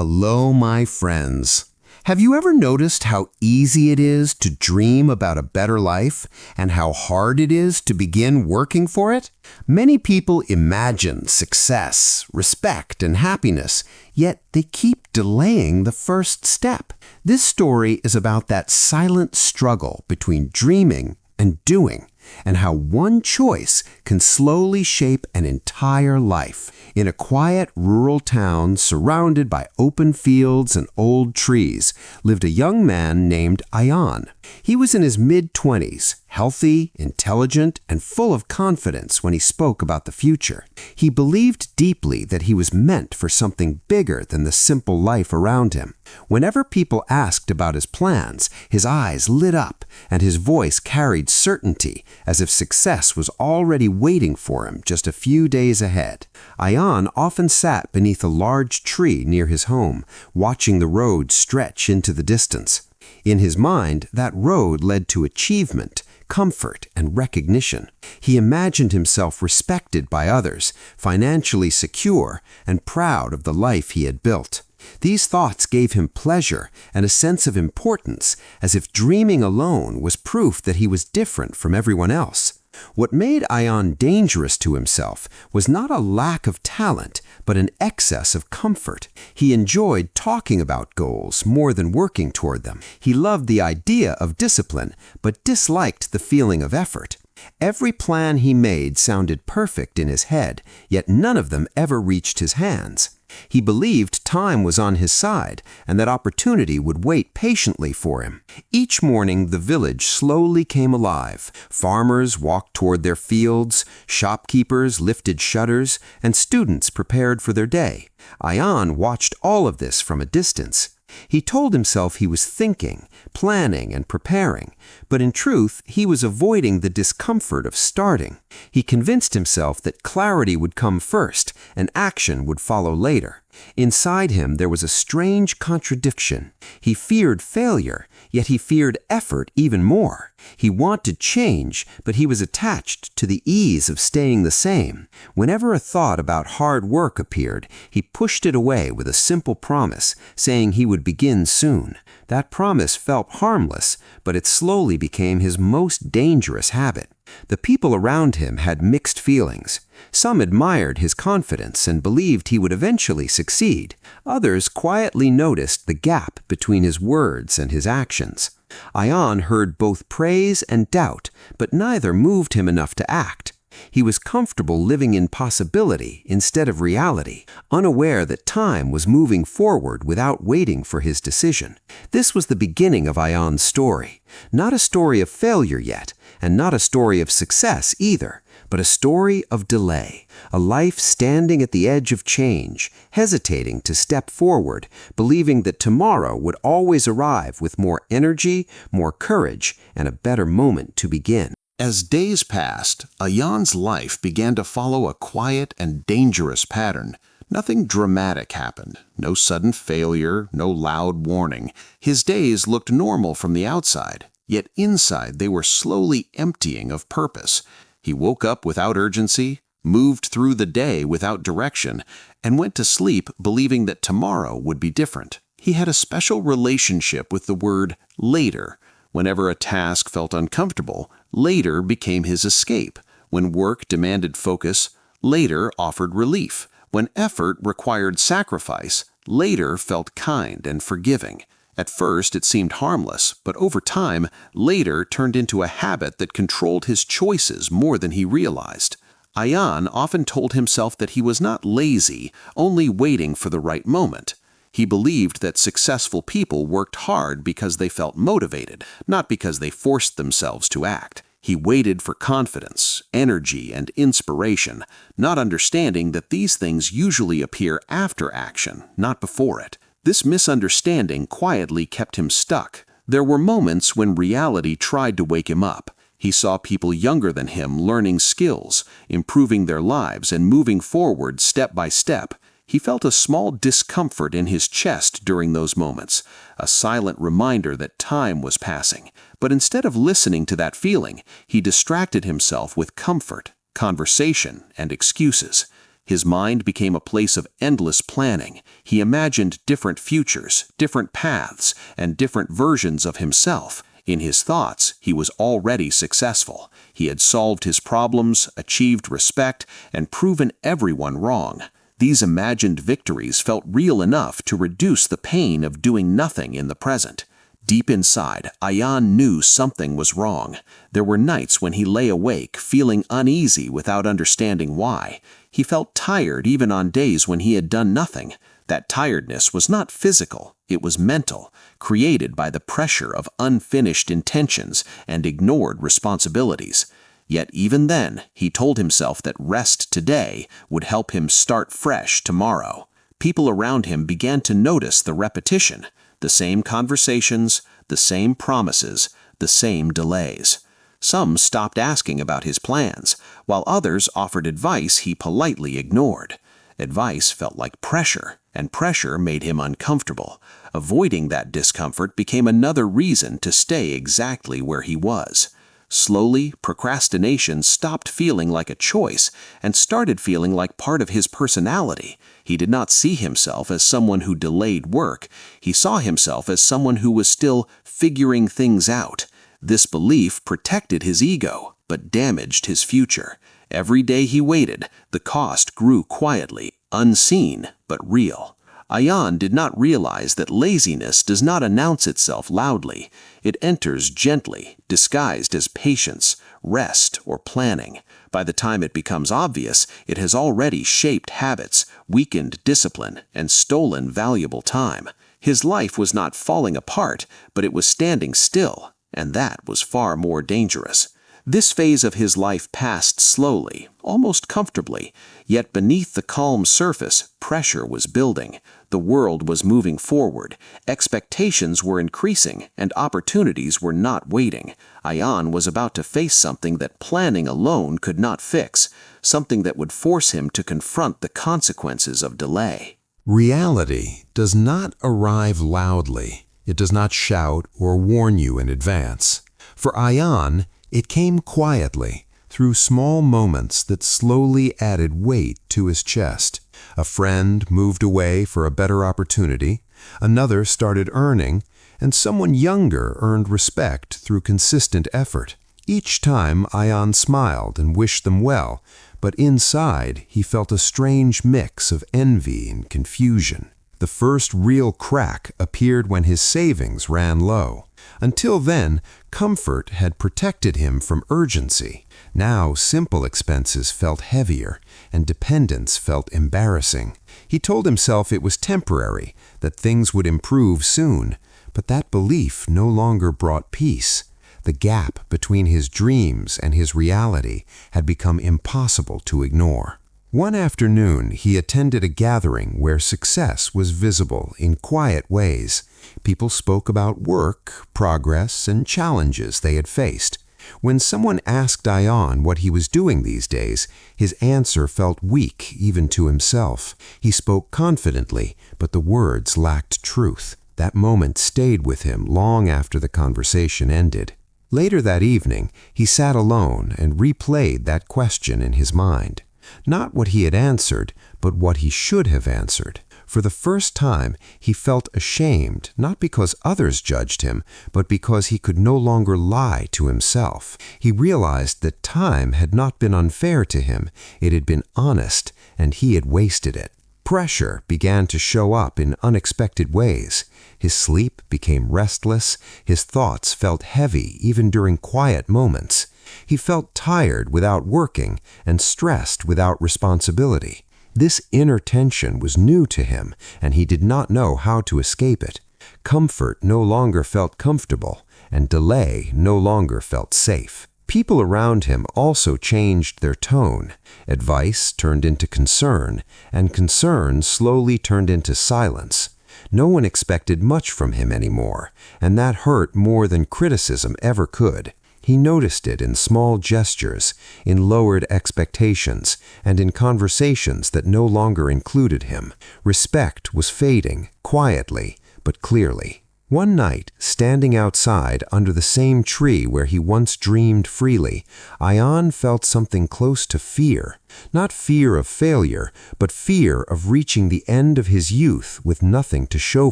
Hello, my friends. Have you ever noticed how easy it is to dream about a better life and how hard it is to begin working for it? Many people imagine success, respect, and happiness, yet they keep delaying the first step. This story is about that silent struggle between dreaming and doing, and how one choice can slowly shape an entire life. In a quiet rural town surrounded by open fields and old trees lived a young man named Ayan. He was in his mid-20s, healthy, intelligent, and full of confidence when he spoke about the future. He believed deeply that he was meant for something bigger than the simple life around him. Whenever people asked about his plans, his eyes lit up and his voice carried certainty, as if success was already waiting for him just a few days ahead. Ayan often sat beneath a large tree near his home, watching the road stretch into the distance. In his mind, that road led to achievement, comfort, and recognition. He imagined himself respected by others, financially secure, and proud of the life he had built. These thoughts gave him pleasure and a sense of importance, as if dreaming alone was proof that he was different from everyone else. What made Ayan dangerous to himself was not a lack of talent, but an excess of comfort. He enjoyed talking about goals more than working toward them. He loved the idea of discipline, but disliked the feeling of effort. Every plan he made sounded perfect in his head, yet none of them ever reached his hands. He believed time was on his side and that opportunity would wait patiently for him. Each morning, the village slowly came alive. Farmers walked toward their fields, shopkeepers lifted shutters, and students prepared for their day. Ayan watched all of this from a distance. He told himself he was thinking, planning, and preparing, but in truth, he was avoiding the discomfort of starting. He convinced himself that clarity would come first and action would follow later. Inside him, there was a strange contradiction. He feared failure, yet he feared effort even more. He wanted change, but he was attached to the ease of staying the same. Whenever a thought about hard work appeared, he pushed it away with a simple promise, saying he would begin soon. That promise felt harmless, but it slowly became his most dangerous habit. The people around him had mixed feelings. Some admired his confidence and believed he would eventually succeed. Others quietly noticed the gap between his words and his actions. Ayan heard both praise and doubt, but neither moved him enough to act. He was comfortable living in possibility instead of reality, unaware that time was moving forward without waiting for his decision. This was the beginning of Ayan's story. Not a story of failure yet, and not a story of success either, but a story of delay, a life standing at the edge of change, hesitating to step forward, believing that tomorrow would always arrive with more energy, more courage, and a better moment to begin. As days passed, Ayan's life began to follow a quiet and dangerous pattern. Nothing dramatic happened, no sudden failure, no loud warning. His days looked normal from the outside, yet inside they were slowly emptying of purpose. He woke up without urgency, moved through the day without direction, and went to sleep believing that tomorrow would be different. He had a special relationship with the word later. Whenever a task felt uncomfortable, later became his escape. When work demanded focus, later offered relief. When effort required sacrifice, later felt kind and forgiving. At first, it seemed harmless, but over time, later turned into a habit that controlled his choices more than he realized. Ayan often told himself that he was not lazy, only waiting for the right moment. He believed that successful people worked hard because they felt motivated, not because they forced themselves to act. He waited for confidence, energy, and inspiration, not understanding that these things usually appear after action, not before it. This misunderstanding quietly kept him stuck. There were moments when reality tried to wake him up. He saw people younger than him learning skills, improving their lives, and moving forward step by step. He felt a small discomfort in his chest during those moments, a silent reminder that time was passing. But instead of listening to that feeling, he distracted himself with comfort, conversation, and excuses. His mind became a place of endless planning. He imagined different futures, different paths, and different versions of himself. In his thoughts, he was already successful. He had solved his problems, achieved respect, and proven everyone wrong. These imagined victories felt real enough to reduce the pain of doing nothing in the present. Deep inside, Ayan knew something was wrong. There were nights when he lay awake, feeling uneasy without understanding why. He felt tired even on days when he had done nothing. That tiredness was not physical, it was mental, created by the pressure of unfinished intentions and ignored responsibilities. Yet even then, he told himself that rest today would help him start fresh tomorrow. People around him began to notice the repetition. The same conversations, the same promises, the same delays. Some stopped asking about his plans, while others offered advice he politely ignored. Advice felt like pressure, and pressure made him uncomfortable. Avoiding that discomfort became another reason to stay exactly where he was. Slowly, procrastination stopped feeling like a choice and started feeling like part of his personality. He did not see himself as someone who delayed work. He saw himself as someone who was still figuring things out. This belief protected his ego, but damaged his future. Every day he waited, the cost grew quietly, unseen but real. Ayan did not realize that laziness does not announce itself loudly. It enters gently, disguised as patience, rest, or planning. By the time it becomes obvious, it has already shaped habits, weakened discipline, and stolen valuable time. His life was not falling apart, but it was standing still, and that was far more dangerous. This phase of his life passed slowly, almost comfortably, yet beneath the calm surface, pressure was building. The world was moving forward, expectations were increasing, and opportunities were not waiting. Ayan was about to face something that planning alone could not fix, something that would force him to confront the consequences of delay. Reality does not arrive loudly. It does not shout or warn you in advance. For Ayan, it came quietly, through small moments that slowly added weight to his chest. A friend moved away for a better opportunity, another started earning, and someone younger earned respect through consistent effort. Each time Ayan smiled and wished them well, but inside he felt a strange mix of envy and confusion. The first real crack appeared when his savings ran low. Until then, comfort had protected him from urgency. Now simple expenses felt heavier, and dependence felt embarrassing. He told himself it was temporary, that things would improve soon, but that belief no longer brought peace. The gap between his dreams and his reality had become impossible to ignore. One afternoon, he attended a gathering where success was visible in quiet ways. People spoke about work, progress, and challenges they had faced. When someone asked Ayan what he was doing these days, his answer felt weak even to himself. He spoke confidently, but the words lacked truth. That moment stayed with him long after the conversation ended. Later that evening, he sat alone and replayed that question in his mind. Not what he had answered, but what he should have answered. For the first time, he felt ashamed, not because others judged him, but because he could no longer lie to himself. He realized that time had not been unfair to him, it had been honest, and he had wasted it. Pressure began to show up in unexpected ways. His sleep became restless, his thoughts felt heavy even during quiet moments. He felt tired without working and stressed without responsibility. This inner tension was new to him, and he did not know how to escape it. Comfort no longer felt comfortable, and delay no longer felt safe. People around him also changed their tone. Advice turned into concern, and concern slowly turned into silence. No one expected much from him anymore, and that hurt more than criticism ever could. He noticed it in small gestures, in lowered expectations, and in conversations that no longer included him. Respect was fading, quietly, but clearly. One night, standing outside under the same tree where he once dreamed freely, Ion felt something close to fear. Not fear of failure, but fear of reaching the end of his youth with nothing to show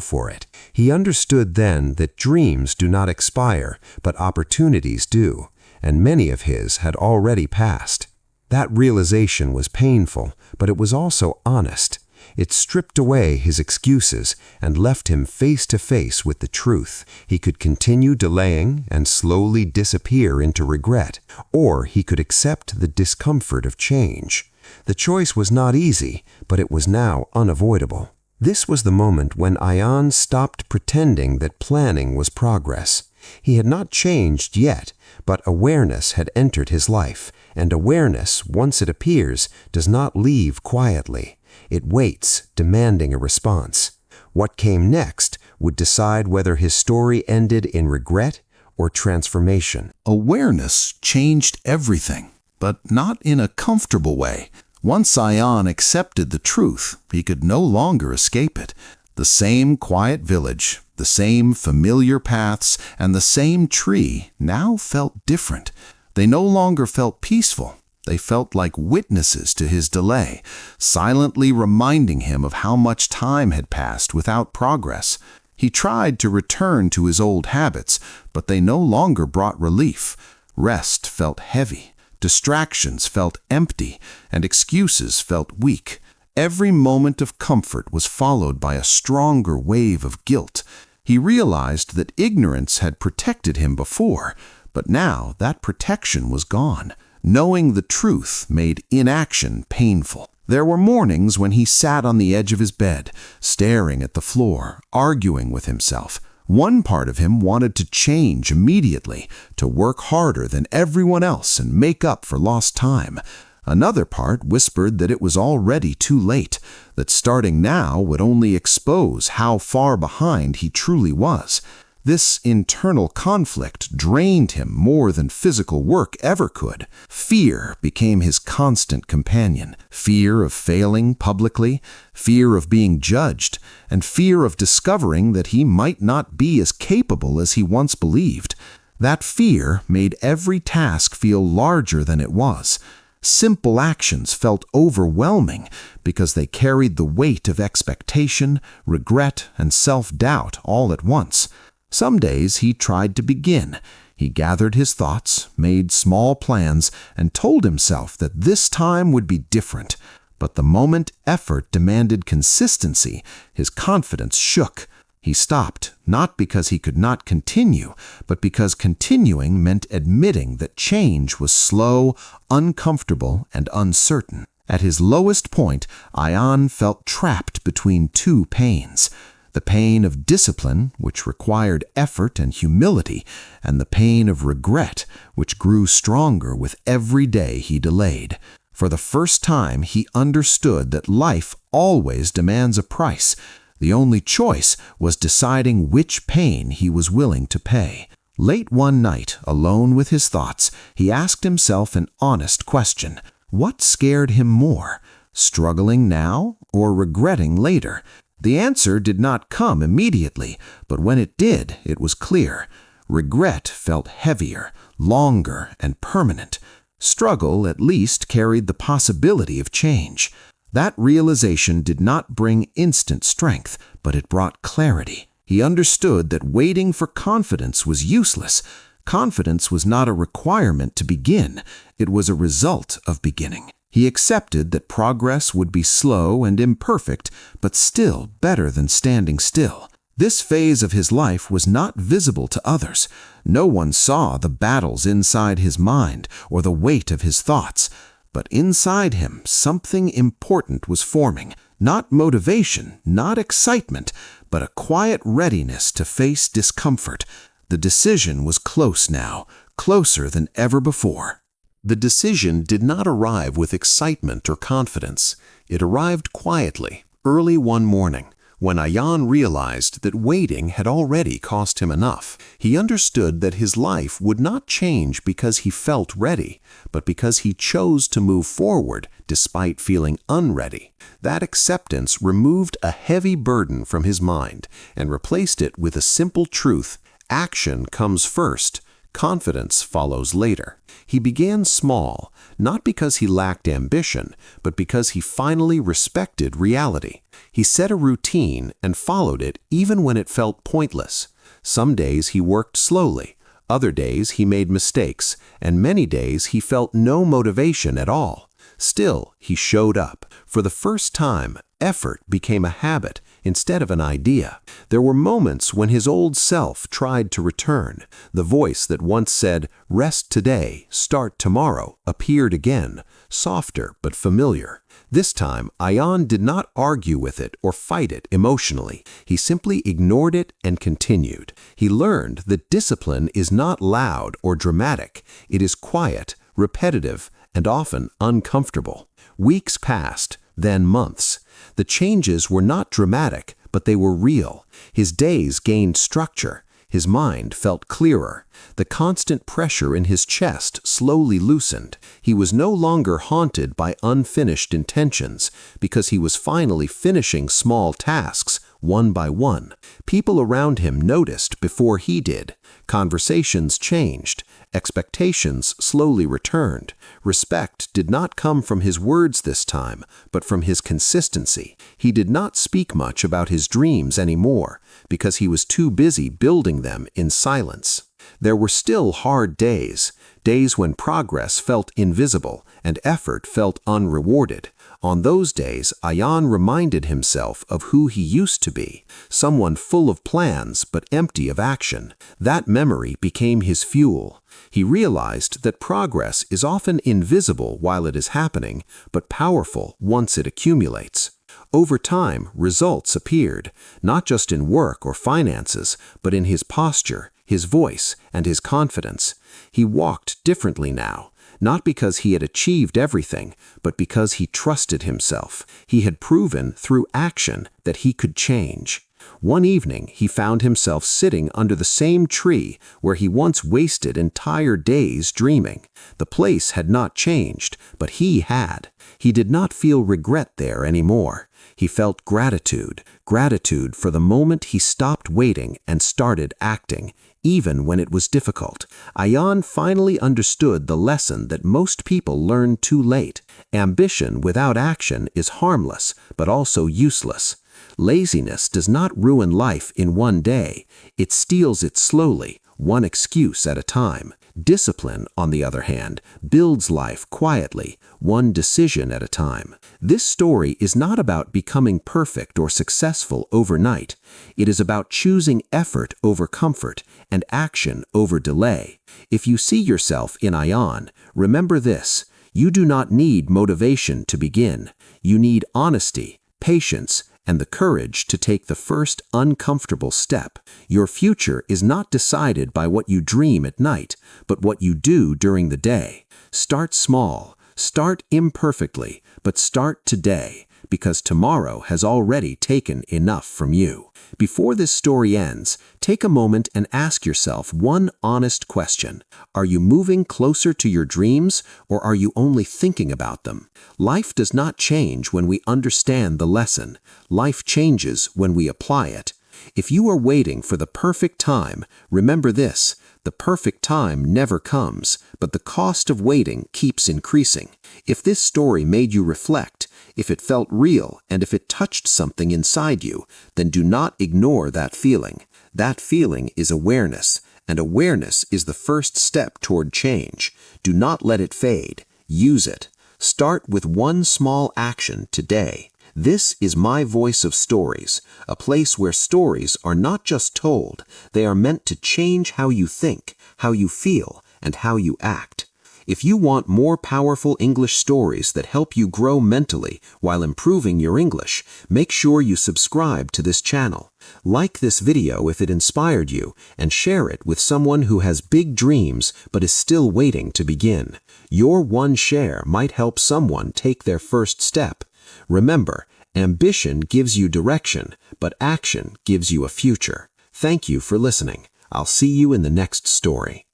for it. He understood then that dreams do not expire, but opportunities do, and many of his had already passed. That realization was painful, but it was also honest. It stripped away his excuses and left him face to face with the truth. He could continue delaying and slowly disappear into regret, or he could accept the discomfort of change. The choice was not easy, but it was now unavoidable. This was the moment when Ion stopped pretending that planning was progress. He had not changed yet, but awareness had entered his life, and awareness, once it appears, does not leave quietly. It waits, demanding a response. What came next would decide whether his story ended in regret or transformation. Awareness changed everything, but not in a comfortable way. Once Ion accepted the truth, he could no longer escape it. The same quiet village, the same familiar paths, and the same tree now felt different. They no longer felt peaceful. They felt like witnesses to his delay, silently reminding him of how much time had passed without progress. He tried to return to his old habits, but they no longer brought relief. Rest felt heavy, distractions felt empty, and excuses felt weak. Every moment of comfort was followed by a stronger wave of guilt. He realized that ignorance had protected him before, but now that protection was gone. Knowing the truth made inaction painful. There were mornings when he sat on the edge of his bed, staring at the floor, arguing with himself. One part of him wanted to change immediately, to work harder than everyone else and make up for lost time. Another part whispered that it was already too late, that starting now would only expose how far behind he truly was. This internal conflict drained him more than physical work ever could. Fear became his constant companion. Fear of failing publicly, fear of being judged, and fear of discovering that he might not be as capable as he once believed. That fear made every task feel larger than it was. Simple actions felt overwhelming because they carried the weight of expectation, regret, and self-doubt all at once. Some days he tried to begin. He gathered his thoughts, made small plans, and told himself that this time would be different. But the moment effort demanded consistency, his confidence shook. He stopped, not because he could not continue, but because continuing meant admitting that change was slow, uncomfortable, and uncertain. At his lowest point, Ion felt trapped between two pains. The pain of discipline, which required effort and humility, and the pain of regret, which grew stronger with every day he delayed. For the first time, he understood that life always demands a price. The only choice was deciding which pain he was willing to pay. Late one night, alone with his thoughts, he asked himself an honest question. What scared him more, struggling now or regretting later? The answer did not come immediately, but when it did, it was clear. Regret felt heavier, longer, and permanent. Struggle at least carried the possibility of change. That realization did not bring instant strength, but it brought clarity. He understood that waiting for confidence was useless. Confidence was not a requirement to begin. It was a result of beginning. He accepted that progress would be slow and imperfect, but still better than standing still. This phase of his life was not visible to others. No one saw the battles inside his mind or the weight of his thoughts. But inside him, something important was forming. Not motivation, not excitement, but a quiet readiness to face discomfort. The decision was close now, closer than ever before. The decision did not arrive with excitement or confidence. It arrived quietly, early one morning, When Ayan realized that waiting had already cost him enough, he understood that his life would not change because he felt ready, but because he chose to move forward despite feeling unready. That acceptance removed a heavy burden from his mind and replaced it with a simple truth: action comes first, confidence follows later. He began small, not because he lacked ambition, but because he finally respected reality. He set a routine and followed it even when it felt pointless. Some days he worked slowly, other days he made mistakes, and many days he felt no motivation at all. Still, he showed up. For the first time, effort became a habit instead of an idea. There were moments when his old self tried to return. The voice that once said, "Rest today, start tomorrow," appeared again, softer but familiar. This time, Ayan did not argue with it or fight it emotionally. He simply ignored it and continued. He learned that discipline is not loud or dramatic. It is quiet, repetitive, and often uncomfortable. Weeks passed, then months. The changes were not dramatic, but they were real. His days gained structure. His mind felt clearer. The constant pressure in his chest slowly loosened. He was no longer haunted by unfinished intentions because he was finally finishing small tasks one by one. People around him noticed before he did. Conversations changed. Expectations slowly returned. Respect did not come from his words this time, but from his consistency. He did not speak much about his dreams anymore because he was too busy building them in silence. There were still hard days, days when progress felt invisible and effort felt unrewarded. On those days, Ayan reminded himself of who he used to be, someone full of plans but empty of action. That memory became his fuel. He realized that progress is often invisible while it is happening, but powerful once it accumulates. Over time, results appeared, not just in work or finances, but in his posture, his voice, and his confidence. He walked differently now, not because he had achieved everything, but because he trusted himself. He had proven through action that he could change. One evening, he found himself sitting under the same tree where he once wasted entire days dreaming. The place had not changed, but he had. He did not feel regret there anymore. He felt gratitude, gratitude for the moment he stopped waiting and started acting, even when it was difficult. Ayan finally understood the lesson that most people learn too late. Ambition without action is harmless, but also useless. Laziness does not ruin life in one day. It steals it slowly, one excuse at a time. Discipline, on the other hand, builds life quietly, one decision at a time. This story is not about becoming perfect or successful overnight. It is about choosing effort over comfort and action over delay. If you see yourself in Ayan, remember this: you do not need motivation to begin. You need honesty, patience, and the courage to take the first uncomfortable step. Your future is not decided by what you dream at night, but what you do during the day. Start small, start imperfectly, but start today, because tomorrow has already taken enough from you. Before this story ends, take a moment and ask yourself one honest question. Are you moving closer to your dreams, or are you only thinking about them? Life does not change when we understand the lesson. Life changes when we apply it. If you are waiting for the perfect time, remember this: the perfect time never comes, but the cost of waiting keeps increasing. If this story made you reflect, if it felt real, and if it touched something inside you, then do not ignore that feeling. That feeling is awareness, and awareness is the first step toward change. Do not let it fade. Use it. Start with one small action today. This is My Voice of Stories, a place where stories are not just told, they are meant to change how you think, how you feel, and how you act. If you want more powerful English stories that help you grow mentally while improving your English, make sure you subscribe to this channel. Like this video if it inspired you, and share it with someone who has big dreams but is still waiting to begin. Your one share might help someone take their first step. Remember, Ambition gives you direction, but action gives you a future. Thank you for listening. I'll see you in the next story.